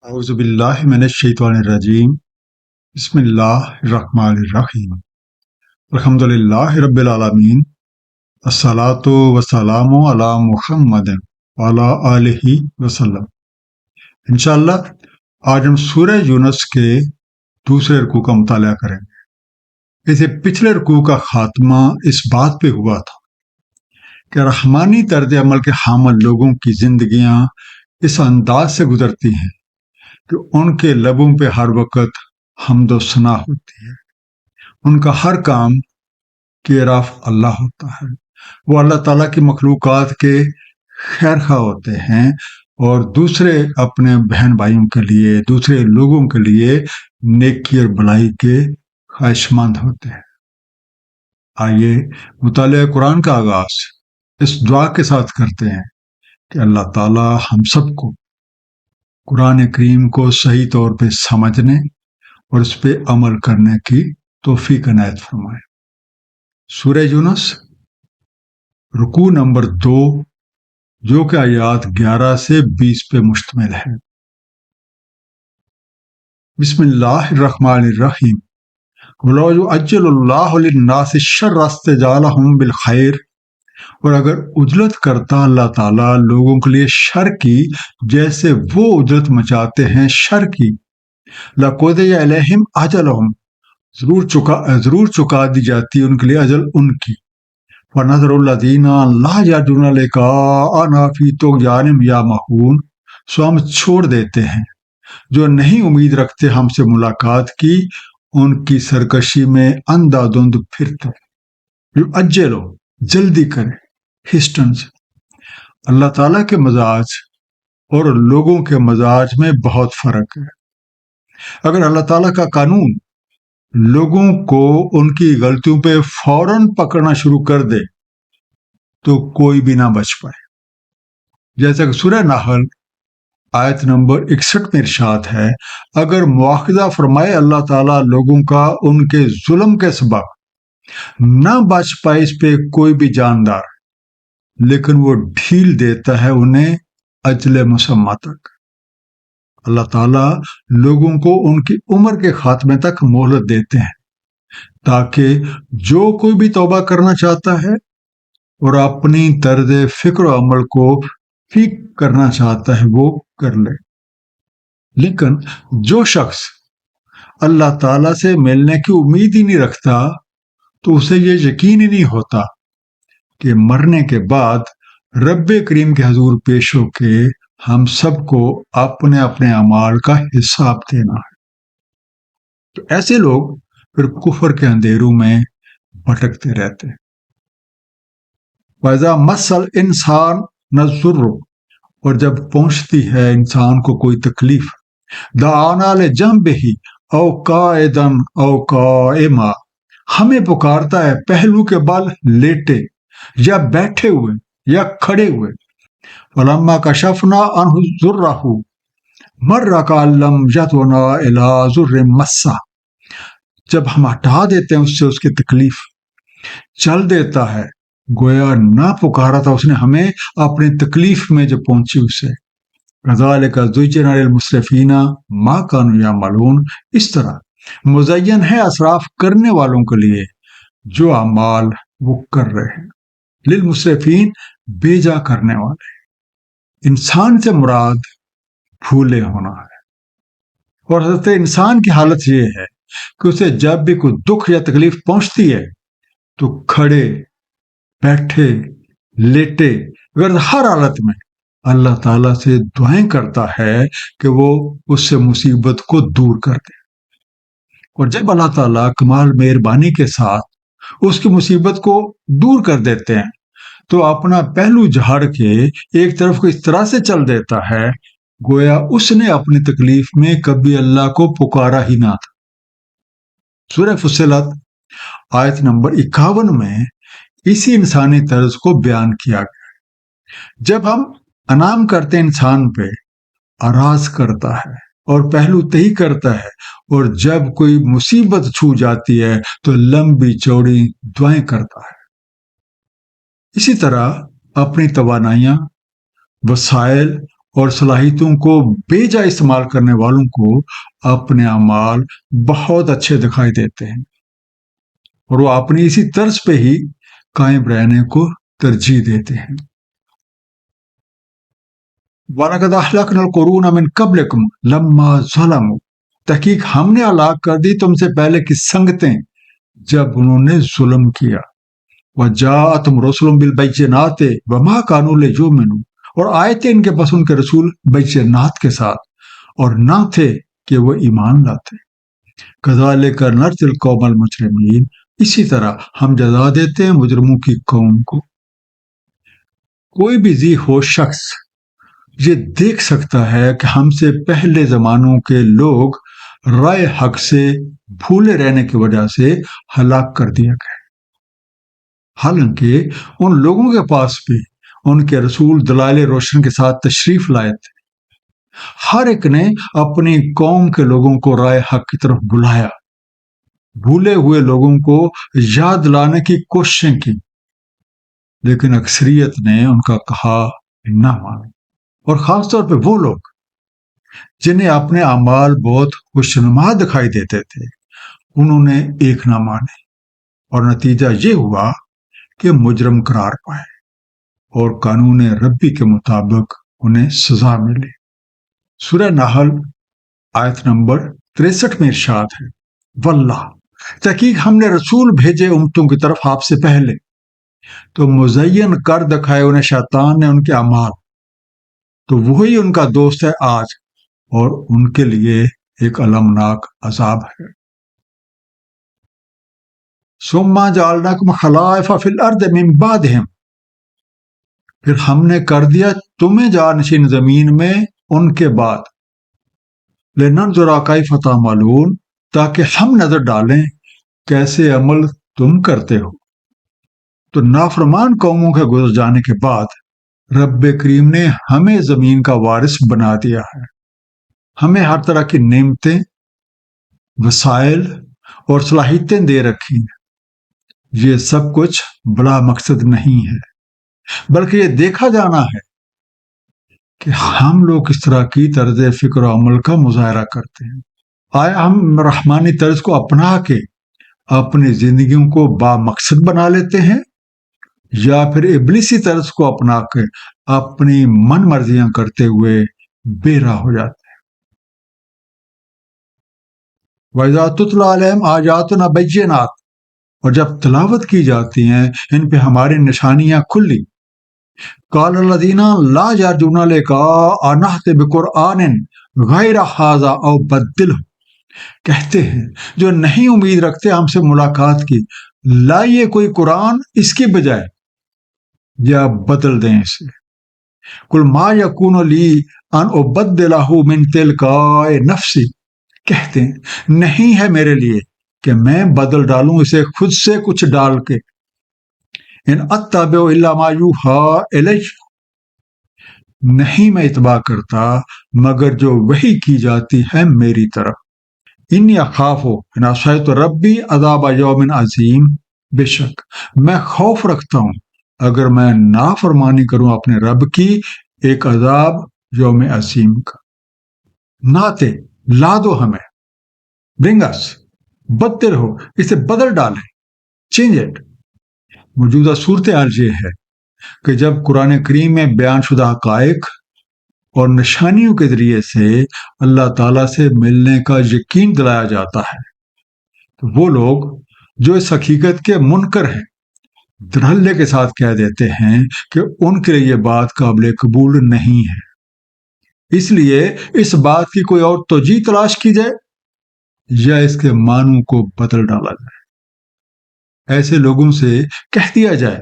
أعوذ بالله من الشيطان الرجيم بسم الله الرحمن الرحيم الحمد لله رب العالمين الصلاة والسلام على محمد وعلى آله وسلم انشاءاللہ آج ہم سورہ یونس کے دوسرے رکوع کا مطالعہ کریں گے۔ اسے پچھلے رکوع کا خاتمہ اس بات پہ ہوا تھا کہ رحمانی طرز عمل کے حامل لوگوں کی زندگیاں اس انداز سے گزرتی ہیں کہ ان کے لبوں پہ ہر وقت حمد و ثنا ہوتی ہے۔ ان کا ہر کام کی راف اللہ ہوتا ہے۔ وہ اللہ تعالیٰ کی مخلوقات کے خیر خواہ ہوتے ہیں اور دوسرے اپنے بہن بھائیوں کے لیے، دوسرے لوگوں کے لیے نیکی اور بھلائی کے خواہش مند ہوتے ہیں۔ آئیے مطالعہ قرآن کا آغاز اس دعا کے ساتھ کرتے ہیں کہ اللہ تعالیٰ ہم سب کو قرآن کریم کو صحیح طور پہ سمجھنے اور اس پہ عمل کرنے کی توفیق عنایت فرمائے۔ سورہ یونس رکوع نمبر 2 جو کہ آیات 11 سے 20 پہ مشتمل ہے۔ بسم اللہ الرحمن الرحیم وَلَوْ يُعَجِّلُ اللَّهُ لِلنَّاسِ الشَّرَّ اسْتِعْجَالَهُم بِالْخَيْرِ، اور اگر اجلت کرتا اللہ تعالیٰ لوگوں کے لیے شر کی جیسے وہ اجلت مچاتے ہیں شر کی، لَقُضِيَ إِلَيْهِمْ أَجَلُهُمْ، ضرور چکا دی جاتی ان کے لیے اجل ان کی۔ وَنَذَرُ الَّذِينَ لَا يَرْجُونَ لِقَاءَنَا فِي طُغْيَانِهِمْ يَعْمَهُونَ، سو ہم چھوڑ دیتے ہیں جو نہیں امید رکھتے ہم سے ملاقات کی، ان کی سرکشی میں اندھا دھند پھرتے۔ یعجلو، جلدی کرے، ہسٹنس۔ اللہ تعالیٰ کے مزاج اور لوگوں کے مزاج میں بہت فرق ہے۔ اگر اللہ تعالیٰ کا قانون لوگوں کو ان کی غلطیوں پہ فوراً پکڑنا شروع کر دے تو کوئی بھی نہ بچ پائے۔ جیسا کہ سورہ نحل آیت نمبر 61 میں ارشاد ہے، اگر مواخذہ فرمائے اللہ تعالیٰ لوگوں کا ان کے ظلم کے سبب، نہ بچ پائے اس پہ کوئی بھی جاندار، لیکن وہ ڈھیل دیتا ہے انہیں اجل مسمہ تک۔ اللہ تعالیٰ لوگوں کو ان کی عمر کے خاتمے تک مہلت دیتے ہیں تاکہ جو کوئی بھی توبہ کرنا چاہتا ہے اور اپنی طرز فکر و عمل کو ٹھیک کرنا چاہتا ہے وہ کر لے۔ لیکن جو شخص اللہ تعالیٰ سے ملنے کی امید ہی نہیں رکھتا تو اسے یہ یقین ہی نہیں ہوتا کہ مرنے کے بعد رب کریم کے حضور پیش ہو کے ہم سب کو اپنے اپنے اعمال کا حساب دینا ہے۔ تو ایسے لوگ پھر کفر کے اندھیروں میں بھٹکتے رہتے ہیں۔ وَإِذَا مَسَّ الْإِنسَانَ الضُّرُّ، اور جب پہنچتی ہے انسان کو کوئی تکلیف، دعانا لِجَنبِهِ أَوْ قَاعِدًا أَوْ قَائِمًا، ہمیں پکارتا ہے پہلو کے بل لیٹے یا بیٹھے ہوئے یا کھڑے ہوئے۔ وَلَمَّا كَشَفْنَا عَنْهُ ضُرَّهُ مَرَّ كَأَن لَّمْ يَدْعُنَا إِلَىٰ ضُرٍّ مَّسَّهُ، جب ہم ہٹا دیتے ہیں اس سے اس کی تکلیف، چل دیتا ہے گویا نہ پکارا تھا اس نے ہمیں اپنی تکلیف میں جو پہنچی اسے۔ كَذَلِكَ زُيِّنَ لِلْمُسْرِفِينَ مَا كَانُوا يَعْمَلُونَ، اس طرح مزین ہے اسراف کرنے والوں کے لیے جو اعمال وہ کر رہے ہیں۔ للمسرفین، بیجا کرنے والے۔ انسان سے مراد بھولے ہونا ہے، اور حضرت انسان کی حالت یہ ہے کہ اسے جب بھی کوئی دکھ یا تکلیف پہنچتی ہے تو کھڑے، بیٹھے، لیٹے، اگر ہر حالت میں اللہ تعالیٰ سے دعائیں کرتا ہے کہ وہ اس سے مصیبت کو دور کر دے۔ اور جب اللہ تعالیٰ کمال مہربانی کے ساتھ اس کی مصیبت کو دور کر دیتے ہیں تو اپنا پہلو جھاڑ کے ایک طرف کو اس طرح سے چل دیتا ہے گویا اس نے اپنی تکلیف میں کبھی اللہ کو پکارا ہی نہ تھا۔ سورہ فصلت آیت نمبر 51 میں اسی انسانی طرز کو بیان کیا گیا۔ جب ہم انعام کرتے انسان پہ، اراض کرتا ہے اور پہلو تہی کرتا ہے، اور جب کوئی مصیبت چھو جاتی ہے تو لمبی چوڑی دعائیں کرتا ہے۔ اسی طرح اپنی توانائیاں، وسائل اور صلاحیتوں کو بیجا استعمال کرنے والوں کو اپنے اعمال بہت اچھے دکھائی دیتے ہیں اور وہ اپنی اسی طرز پہ ہی قائم رہنے کو ترجیح دیتے ہیں۔ وَلَقَدْ أَهْلَكْنَا الْقُرُونَ مِنْ قَبْلِكُمْ لَمَّا ظَلَمُوا، تحقیق ہم نے ہلاک کر دی تم سے پہلے کی سنگتیں جب انہوں نے ظلم کیا۔ وَجَاءَتْهُمْ رُسُلُهُم بِالْبَيِّنَاتِ وَمَا كَانُوا لِيُؤْمِنُوا، اور آئے تھے ان کے پاس ان کے رسول بینات کے ساتھ اور نہ تھے کہ وہ ایمان لاتے۔ كَذَلِكَ نَجْزِي الْقَوْمَ الْمُجْرِمِينَ، اسی طرح ہم جزا دیتے ہیں مجرموں کی قوم کو۔ کوئی بھی ذی ہوش شخص یہ دیکھ سکتا ہے کہ ہم سے پہلے زمانوں کے لوگ رائے حق سے بھولے رہنے کی وجہ سے ہلاک کر دیا گئے، حالانکہ ان لوگوں کے پاس بھی ان کے رسول دلائل روشن کے ساتھ تشریف لائے تھے۔ ہر ایک نے اپنی قوم کے لوگوں کو رائے حق کی طرف بلایا، بھولے ہوئے لوگوں کو یاد لانے کی کوششیں کی، لیکن اکثریت نے ان کا کہا نہ مانا، اور خاص طور پہ وہ لوگ جنہیں اپنے اعمال بہت خوشنما دکھائی دیتے تھے، انہوں نے ایک نہ مانے، اور نتیجہ یہ ہوا کہ مجرم قرار پائے اور قانون ربی کے مطابق انہیں سزا ملی۔ سورہ نحل آیت نمبر 63 میں ارشاد ہے، واللہ، تحقیق ہم نے رسول بھیجے امتوں کی طرف آپ سے پہلے، تو مزین کر دکھائے انہیں شیطان نے ان کے اعمال، تو وہی ان کا دوست ہے آج، اور ان کے لیے ایک المناک عذاب ہے۔ ثم جعلناکم خلائف فی الارض من بعدہم، پھر ہم نے کر دیا تمہیں جانشین زمین میں ان کے بعد، لننظر کیف تعملون، تاکہ ہم نظر ڈالیں کیسے عمل تم کرتے ہو۔ تو نافرمان قوموں کے گزر جانے کے بعد رب کریم نے ہمیں زمین کا وارث بنا دیا ہے، ہمیں ہر طرح کی نعمتیں، وسائل اور صلاحیتیں دے رکھی ہیں۔ یہ سب کچھ بلا مقصد نہیں ہے، بلکہ یہ دیکھا جانا ہے کہ ہم لوگ اس طرح کی طرز فکر و عمل کا مظاہرہ کرتے ہیں۔ آیا ہم رحمانی طرز کو اپنا کے اپنی زندگیوں کو با مقصد بنا لیتے ہیں، یا پھر ابلیسی طرز کو اپنا کے اپنی من مرضیاں کرتے ہوئے بے راہ ہو جاتے ہیں۔ وَإِذَا تُتْلَىٰ عَلَيْهِمْ آيَاتُنَا بَيِّنَاتٍ، اور جب تلاوت کی جاتی ہیں ان پہ ہماری نشانیاں کھلی، قَالَ الَّذِينَ لَا يَرْجُونَ لِقَاءَنَا نَأْتِ بِقُرْآنٍ غَيْرَ هَٰذَا أَوْ بَدِّلْهُ، کہتے ہیں جو نہیں امید رکھتے ہم سے ملاقات کی، لائیے کوئی قرآن اس کی بجائے یا بدل دیں اسے۔ قُلْ مَا يَكُونُ لِي أَنْ أُبَدِّلَهُ مِنْ تِلْقَاءِ نَفْسِي، کہتے ہیں نہیں ہے میرے لیے کہ میں بدل ڈالوں اسے خود سے کچھ ڈال کے۔ ان اتبع الا ما یوحی الی، نہیں میں اتباع کرتا مگر جو وحی کی جاتی ہے میری طرف۔ انی اخاف ان عصیت ربی عذاب یوم عظیم، بے شک میں خوف رکھتا ہوں اگر میں نافرمانی کروں اپنے رب کی ایک عذاب یوم عظیم کا۔ ناتے لا دو ہمیں، برنگ اس، بدتر ہو اسے بدل ڈالیں، چینج اٹ۔ موجودہ صورتحال یہ ہے کہ جب قرآن کریم میں بیان شدہ حقائق اور نشانیوں کے ذریعے سے اللہ تعالیٰ سے ملنے کا یقین دلایا جاتا ہے، تو وہ لوگ جو اس حقیقت کے منکر ہیں دھڑلے کے ساتھ کہہ دیتے ہیں کہ ان کے لیے یہ بات قابل قبول نہیں ہے، اس لیے اس بات کی کوئی اور توجیہ تلاش کی جائے یا اس کے معنوں کو بدل ڈالا جائے۔ ایسے لوگوں سے کہہ دیا جائے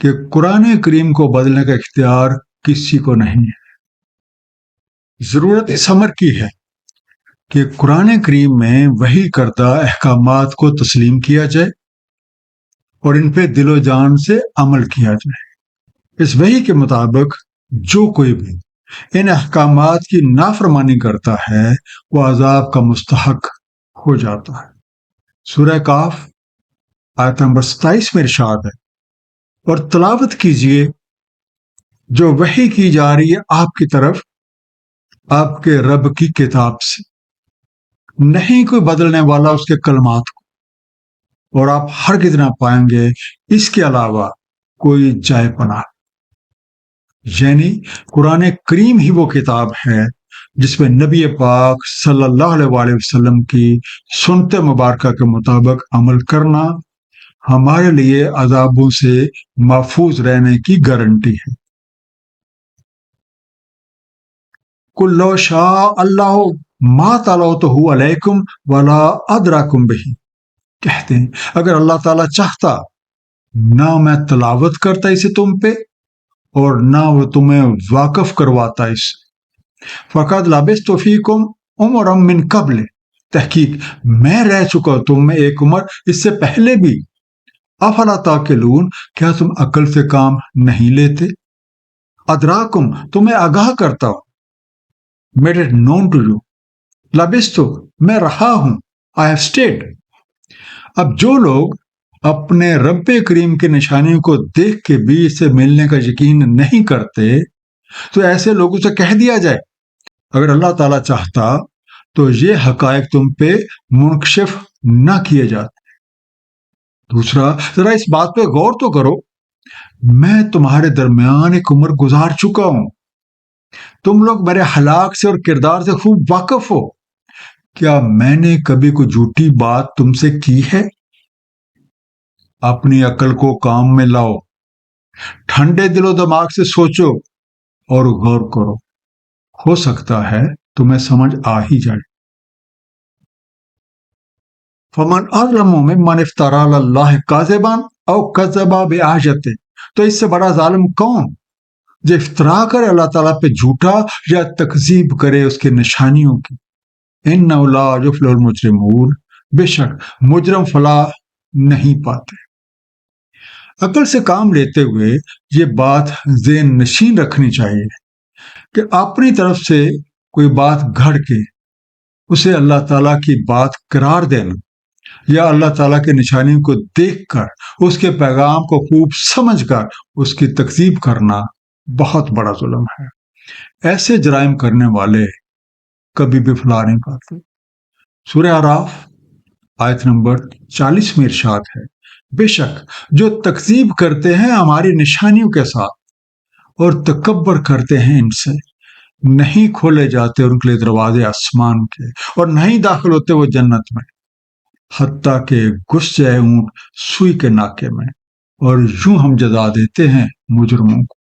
کہ قرآن کریم کو بدلنے کا اختیار کسی کو نہیں ہے۔ ضرورت اس امر کی ہے کہ قرآن کریم میں وحی کردہ احکامات کو تسلیم کیا جائے اور ان پہ دل و جان سے عمل کیا جائے۔ اس وحی کے مطابق جو کوئی بھی ان احکامات کی نافرمانی کرتا ہے وہ عذاب کا مستحق ہو جاتا ہے۔ سورہ کاف آیت نمبر 27 میں ارشاد ہے، اور تلاوت کیجئے جو وحی کی جا رہی ہے آپ کی طرف آپ کے رب کی کتاب سے، نہیں کوئی بدلنے والا اس کے کلمات کو، اور آپ ہرگز نہ پائیں گے اس کے علاوہ کوئی جائے پناہ۔ یعنی قرآن کریم ہی وہ کتاب ہے جس میں نبی پاک صلی اللہ علیہ وآلہ وسلم کی سنت مبارکہ کے مطابق عمل کرنا ہمارے لیے عذابوں سے محفوظ رہنے کی گارنٹی ہے۔ قُل لَوْ شَاءَ اللَّهُ مَا تَلَوْتُهُ عَلَيْكُمْ وَلَا أَدْرَاكُمْ بِهِ، کہتے ہیں اگر اللہ تعالیٰ چاہتا نہ میں تلاوت کرتا اسے تم پہ اور نہ وہ تمہیں واقف کرواتا اس سے۔ فَقَدْ لَبِثْتُ فِيكُمْ عُمُرًا مِّن قَبْلِ، تحقیق میں رہ چکا تم میں ایک عمر اس سے پہلے بھی۔ افلا تاقلون، کیا تم عقل سے کام نہیں لیتے؟ ادراکم، تمہیں آگاہ کرتا ہوں، made it known to you. لبستو، میں رہا ہوں، آئی ہیو اسٹیڈ۔ اب جو لوگ اپنے رب کریم کی نشانیوں کو دیکھ کے بھی اس سے ملنے کا یقین نہیں کرتے تو ایسے لوگوں سے کہہ دیا جائے اگر اللہ تعالیٰ چاہتا تو یہ حقائق تم پہ منکشف نہ کیے جاتے۔ دوسرا، ذرا اس بات پہ غور تو کرو، میں تمہارے درمیان ایک عمر گزار چکا ہوں، تم لوگ میرے ہلاک سے اور کردار سے خوب واقف ہو، کیا میں نے کبھی کوئی جھوٹی بات تم سے کی ہے؟ اپنی عقل کو کام میں لاؤ، ٹھنڈے دل و دماغ سے سوچو اور غور کرو، ہو سکتا ہے تمہیں سمجھ آ ہی جائے۔ فمن اظلم ممن افترى على الله كذبا او كذب بآياته، تو اس سے بڑا ظالم کون جو افترا کرے اللہ تعالیٰ پہ جھوٹا یا تکذیب کرے اس کے نشانیوں کی۔ انہ لا یفلح المجرمون، بے شک مجرم فلاح نہیں پاتے۔ عقل سے کام لیتے ہوئے یہ بات ذہن نشین رکھنی چاہیے کہ اپنی طرف سے کوئی بات گھڑ کے اسے اللہ تعالیٰ کی بات قرار دینا یا اللہ تعالیٰ کے نشانیوں کو دیکھ کر اس کے پیغام کو خوب سمجھ کر اس کی تکذیب کرنا بہت بڑا ظلم ہے۔ ایسے جرائم کرنے والے کبھی بھی فلاح نہیں پاتے۔ سورہ اعراف آیت نمبر 40 میں ارشاد ہے، بے شک جو تکذیب کرتے ہیں ہماری نشانیوں کے ساتھ اور تکبر کرتے ہیں ان سے، نہیں کھولے جاتے ان کے لیے دروازے آسمان کے اور نہیں داخل ہوتے وہ جنت میں، حتیٰ کہ گھس جائے اونٹ سوئی کے ناکے میں، اور یوں ہم جزا دیتے ہیں مجرموں کو۔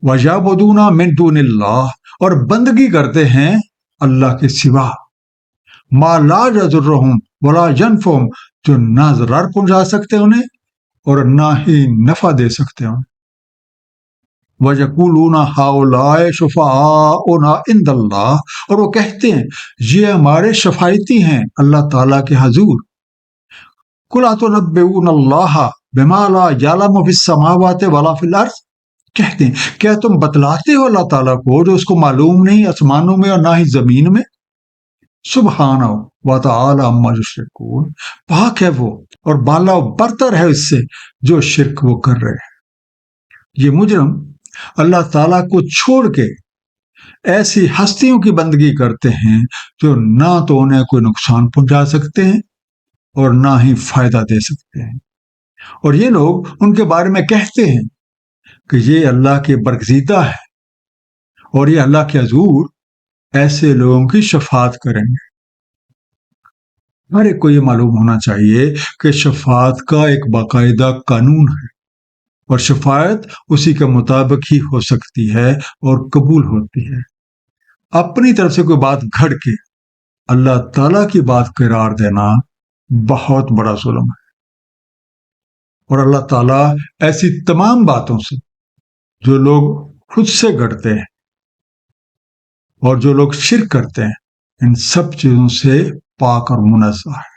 وَيَعْبُدُونَ مِن دُونِ اللَّهِ، اور بندگی کرتے ہیں اللہ کے سوا، مَا لَا يَضُرُّهُمْ وَلَا يَنفُعُهُمْ، جو نہ ضرر پہنچا سکتے انہیں اور نہ ہی نفع دے سکتے انہیں۔ وَيَقُولُونَ هَؤُلَاءِ شُفَعَاؤُنَا عِندَ اللَّهِ، اور وہ کہتے ہیں یہ ہمارے شفاعتی ہیں اللہ تعالیٰ کے حضور۔ قُلْ أَتُنَبِّئُونَ اللَّهَ بِمَا لَا يَعْلَمُ فِي السَّمَاوَاتِ وَلَا فِي الْأَرْضِ، کہتے ہیں کیا تم بتلاتے ہو اللہ تعالیٰ کو جو اس کو معلوم نہیں آسمانوں میں اور نہ ہی زمین میں؟ سبحانہ وتعالی عما یشرکون، پاک ہے وہ اور بالا و برتر ہے اس سے جو شرک وہ کر رہے ہیں۔ یہ مجرم اللہ تعالیٰ کو چھوڑ کے ایسی ہستیوں کی بندگی کرتے ہیں جو نہ تو انہیں کوئی نقصان پہنچا سکتے ہیں اور نہ ہی فائدہ دے سکتے ہیں، اور یہ لوگ ان کے بارے میں کہتے ہیں کہ یہ اللہ کے برگزیدہ ہے اور یہ اللہ کے حضور ایسے لوگوں کی شفاعت کریں گے۔ ہر ایک کو یہ معلوم ہونا چاہیے کہ شفاعت کا ایک باقاعدہ قانون ہے اور شفاعت اسی کے مطابق ہی ہو سکتی ہے اور قبول ہوتی ہے۔ اپنی طرف سے کوئی بات گھڑ کے اللہ تعالیٰ کی بات قرار دینا بہت بڑا ظلم ہے، اور اللہ تعالیٰ ایسی تمام باتوں سے جو لوگ خود سے گھڑتے ہیں اور جو لوگ شرک کرتے ہیں ان سب چیزوں سے پاک اور منزہ ہے۔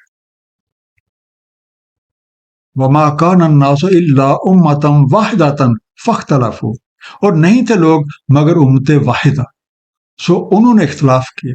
وَمَا كَانَ النَّاسُ إِلَّا أُمَّةً وَاحِدَةً فَاخْتَلَفُوا، اور نہیں تھے لوگ مگر امت واحدہ، سو انہوں نے اختلاف کیا۔